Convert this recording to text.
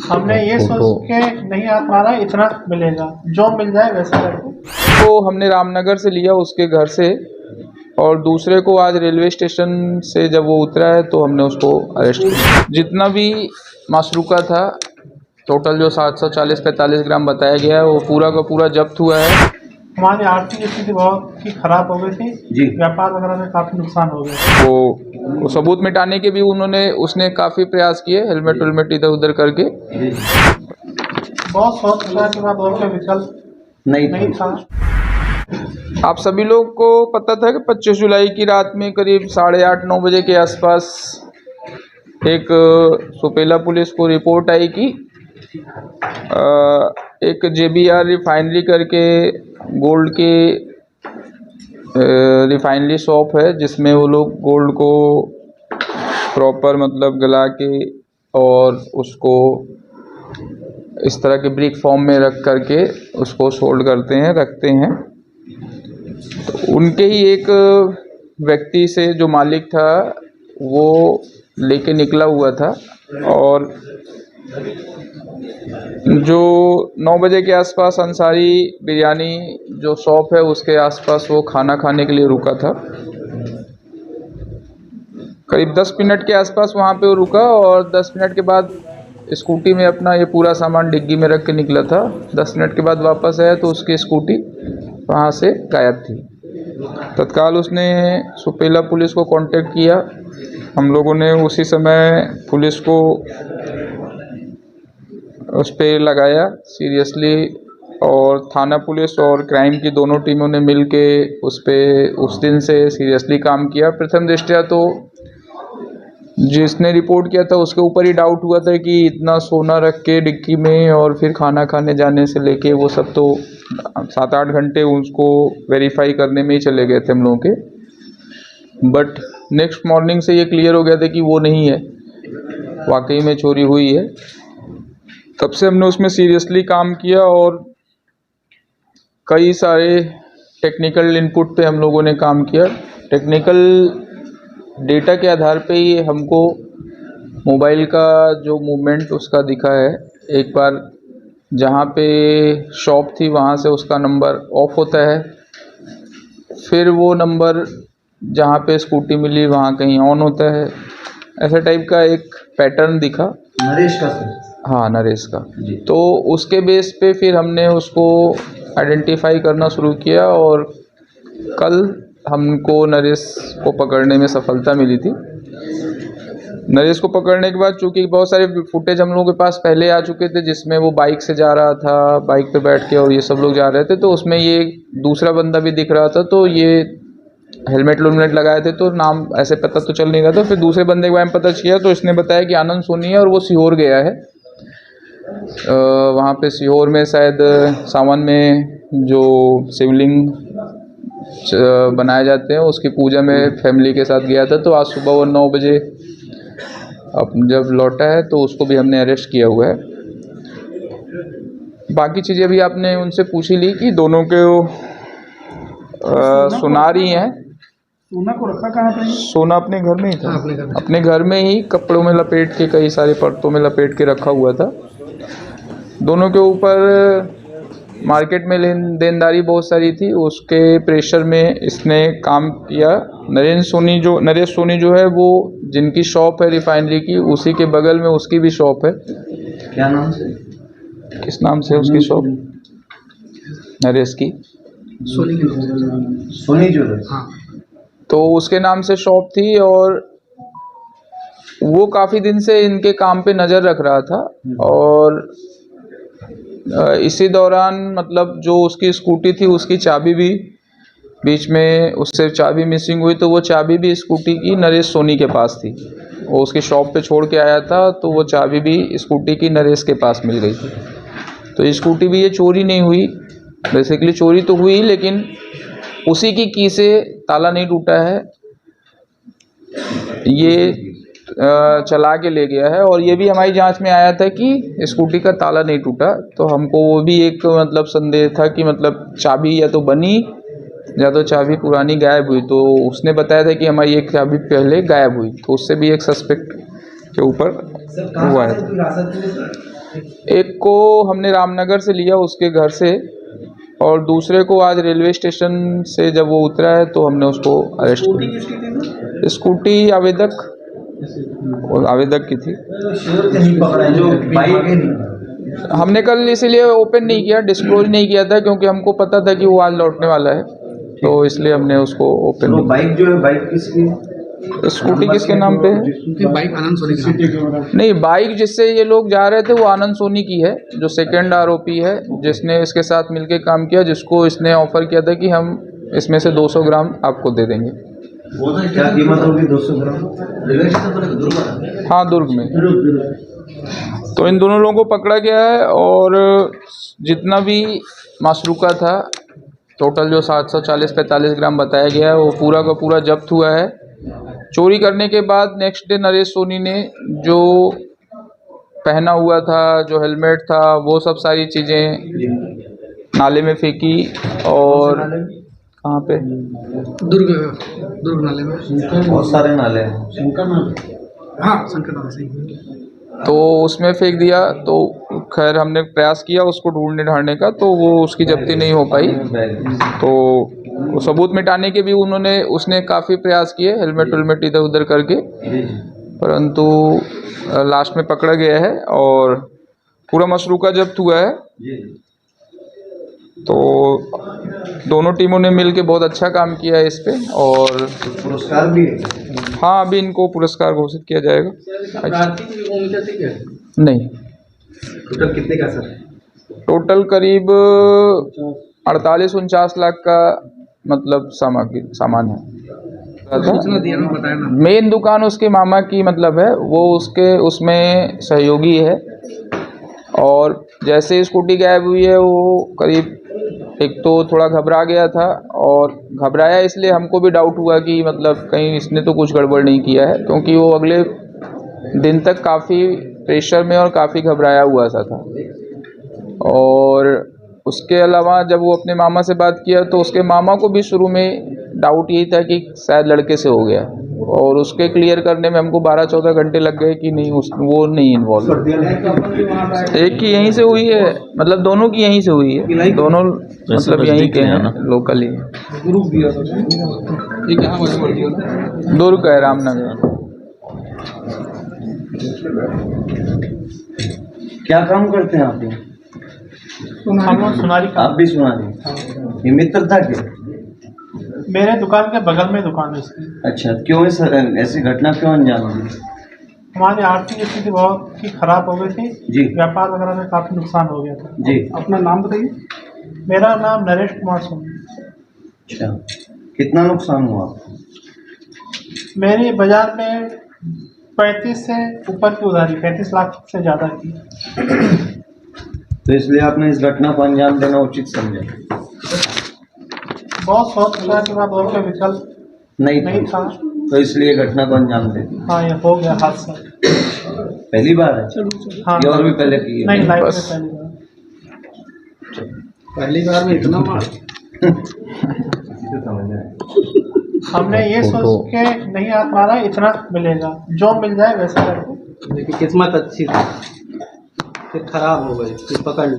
हमने ये सोच के नहीं मारा इतना मिलेगा, जो मिल जाए वैसा करके। तो हमने रामनगर से लिया उसके घर से, और दूसरे को आज रेलवे स्टेशन से जब वो उतरा है तो हमने उसको अरेस्ट किया। जितना भी मशरूका था टोटल जो 740-45 ग्राम बताया गया है वो पूरा का पूरा जब्त हुआ है। हमारी आर्थिक स्थिति बहुत ही खराब हो गई थी जी, व्यापार वगैरह में काफ़ी नुकसान हो गया। वो सबूत मिटाने के भी उसने काफ़ी प्रयास किए, हेलमेट वेलमेट इधर उधर करके। बहुत सोच विचार के बाद और कोई विकल्प नहीं था। आप सभी लोग को पता था कि 25 जुलाई की रात में करीब 8:30-9 बजे के आसपास एक सुपेला पुलिस को रिपोर्ट आई कि एक JBR रिफाइनरी करके गोल्ड की रिफाइनरी शॉप है जिसमें वो लोग गोल्ड को प्रॉपर मतलब गला के और उसको इस तरह के ब्रिक फॉर्म में रख करके उसको सोल्ड करते हैं, रखते हैं। तो उनके ही एक व्यक्ति से जो मालिक था वो लेके निकला हुआ था, और जो 9 बजे के आसपास अंसारी बिरयानी जो शॉप है उसके आसपास वो खाना खाने के लिए रुका था। करीब 10 मिनट के आसपास वहाँ पे वो रुका, और 10 मिनट के बाद स्कूटी में अपना ये पूरा सामान डिग्गी में रख के निकला था। 10 मिनट के बाद वापस आया तो उसकी स्कूटी वहाँ से गायब थी। तत्काल उसने सुपेला पुलिस को कांटेक्ट किया। हम लोगों ने उसी समय पुलिस को उस पर लगाया सीरियसली, और थाना पुलिस और क्राइम की दोनों टीमों ने मिल के उस दिन से सीरियसली काम किया। प्रथम दृष्टया तो जिसने रिपोर्ट किया था उसके ऊपर ही डाउट हुआ था कि इतना सोना रख के डिक्की में और फिर खाना खाने जाने से लेके वो सब तो 7-8 घंटे उसको वेरीफाई करने में ही चले गए थे हम लोगों के। बट नेक्स्ट मॉर्निंग से ये क्लियर हो गया था कि वो नहीं है, वाकई में चोरी हुई है। तब से हमने उसमें सीरियसली काम किया और कई सारे टेक्निकल इनपुट पे हम लोगों ने काम किया। टेक्निकल डेटा के आधार पे ही हमको मोबाइल का जो मूवमेंट उसका दिखा है। एक बार जहाँ पे शॉप थी वहाँ से उसका नंबर ऑफ होता है, फिर वो नंबर जहाँ पे स्कूटी मिली वहाँ कहीं ऑन होता है। ऐसा टाइप का एक पैटर्न दिखा नरेश का सर। हाँ, नरेश का। तो उसके बेस पे फिर हमने उसको आइडेंटिफाई करना शुरू किया, और कल हमको नरेश को पकड़ने में सफलता मिली थी। नरेश को पकड़ने के बाद चूँकि बहुत सारे फुटेज हम लोगों के पास पहले आ चुके थे जिसमें वो बाइक से जा रहा था, बाइक पे बैठ के, और ये सब लोग जा रहे थे, तो उसमें ये दूसरा बंदा भी दिख रहा था। तो ये हेलमेट लगाए थे तो नाम ऐसे पता तो चल नहीं रहा था। फिर दूसरे बंदे के बारे में पता किया तो इसने बताया कि आनंद सोनी है और वो सीहोर गया है। वहाँ पे सीहोर में शायद सावन में जो शिवलिंग बनाए जाते हैं उसकी पूजा में फैमिली के साथ गया था। तो आज सुबह वो 9 बजे अब जब लौटा है तो उसको भी हमने अरेस्ट किया हुआ है। बाकी चीज़ें भी आपने उनसे पूछ ही ली कि दोनों के सुना रही हैं। सोना को रखा कहाँ पे? सोना अपने घर में ही था, अपने घर में ही कपड़ों में लपेट के, कई सारे परतों में लपेट के रखा हुआ था। दोनों के ऊपर मार्केट में देनदारी बहुत सारी थी, उसके प्रेशर में इसने काम किया। नरेश सोनी जो है वो जिनकी शॉप है रिफाइनरी की, उसी के बगल में उसकी भी शॉप है। क्या नाम से? किस नाम से उसकी शॉप? नरेश की सोनी जो है। हाँ। तो उसके नाम से शॉप थी, और वो काफ़ी दिन से इनके काम पे नज़र रख रहा था। और इसी दौरान मतलब जो उसकी स्कूटी थी उसकी चाबी भी बीच में उससे चाबी मिसिंग हुई, तो वो चाबी भी स्कूटी की नरेश सोनी के पास थी। वो उसकी शॉप पे छोड़ के आया था, तो वो चाबी भी स्कूटी की नरेश के पास मिल गई थी। तो स्कूटी भी ये चोरी नहीं हुई, बेसिकली चोरी तो हुई लेकिन उसी की की से ताला नहीं टूटा है, ये चला के ले गया है। और ये भी हमारी जांच में आया था कि स्कूटी का ताला नहीं टूटा। तो हमको वो भी एक मतलब संदेह था कि मतलब चाबी या तो बनी या तो चाबी पुरानी गायब हुई। तो उसने बताया था कि हमारी एक चाबी पहले गायब हुई, तो उससे भी एक सस्पेक्ट के ऊपर हुआ है। एक को हमने रामनगर से लिया उसके घर से, और दूसरे को आज रेलवे स्टेशन से जब वो उतरा है तो हमने उसको अरेस्ट किया। स्कूटी आवेदक की थी। हमने कल इसीलिए ओपन नहीं किया, डिस्क्लोज नहीं किया था, क्योंकि हमको पता था कि वो आज लौटने वाला है, तो इसलिए हमने उसको ओपन नहीं। बाइक जो है, बाइक किसकी? स्कूटी किसके नाम पे है? बाइक आनंद सोनी के नाम पे। नहीं, बाइक जिससे ये लोग जा रहे थे वो आनंद सोनी की है, जो सेकंड आरोपी है, जिसने इसके साथ मिलके काम किया, जिसको इसने ऑफर किया था कि हम इसमें से 200 ग्राम आपको दे देंगे। क्या कीमत होगी 200 ग्राम? हाँ, दुर्ग में। तो इन दोनों लोगों को पकड़ा गया है, और जितना भी मासरूका था, टोटल जो 740-45 ग्राम बताया गया है, वो पूरा का पूरा जब्त हुआ है। चोरी करने के बाद नेक्स्ट डे नरेश सोनी ने जो पहना हुआ था, जो हेलमेट था, वो सब सारी चीज़ें नाले में फेंकी। और कहाँ पे? दुर्ग नाले में बहुत सारे नाले हैं। शंकर नाले, हाँ शंकर नाले से, तो उसमें फेंक दिया। तो खैर हमने प्रयास किया उसको ढूंढने ढांढने का, तो वो उसकी जब्ती नहीं हो पाई। तो वो सबूत मिटाने के भी उसने काफ़ी प्रयास किए, हेलमेट इधर उधर करके, परंतु लास्ट में पकड़ा गया है और पूरा मशरूका जब्त हुआ है। तो दोनों टीमों ने मिलके बहुत अच्छा काम किया है इस पे, और पुरस्कार भी है। हाँ, अभी इनको पुरस्कार घोषित किया जाएगा। नहीं, टोटल कितने का सर? टोटल करीब 48-49 लाख का मतलब सामान है। मेन दुकान उसके मामा की मतलब है, वो उसमें सहयोगी है। और जैसे स्कूटी गायब हुई है, वो करीब एक तो थोड़ा घबरा गया था, और घबराया इसलिए हमको भी डाउट हुआ कि मतलब कहीं इसने तो कुछ गड़बड़ नहीं किया है, क्योंकि वो अगले दिन तक काफ़ी प्रेशर में और काफ़ी घबराया हुआ सा था। और उसके अलावा जब वो अपने मामा से बात किया, तो उसके मामा को भी शुरू में डाउट यही था कि शायद लड़के से हो गया, और उसके क्लियर करने में हमको 12-14 घंटे लग गए कि नहीं, वो नहीं इन्वॉल्व। एक की यहीं से हुई है, मतलब दोनों की यहीं से हुई है, दोनों मतलब यहीं के हैं, लोकल ही। दुर्ग है, रामनगर। क्या काम करते हैं आप? हम लोग सुनारी का। आप भी सुनारी? ये मित्र था क्या? मेरे दुकान के बगल में दुकान है इसकी। अच्छा, क्यों ऐसी घटना क्यों अंजाम दी? हमारी आर्थिक स्थिति बहुत ही खराब हो गई थी जी। व्यापार वगैरह में काफ़ी नुकसान हो गया था जी। अपना नाम बताइए। मेरा नाम नरेश कुमार सोनी। अच्छा, कितना नुकसान हुआ? मेरी बाजार में 35 से ऊपर की उधारी, 35 लाख से ज़्यादा की। तो इसलिए आपने इस घटना को अंजाम देना उचित समझा? बहुत सोच विचार के बाद और कोई विकल्प नहीं था, तो इसलिए घटना को अंजाम दे। हाँ, ये हो गया हादसा। पहली बार है? हाँ, ये और भी पहले की है? नहीं, लाइफ में बस। पहली बार में इतना मार। हमने ये सोच के नहीं हाथ मारा इतना मिलेगा, जो मिल जाए वैसा करके। किस्मत अच्छी थी, फिर खराब हो गई, फिर पकड़ ली।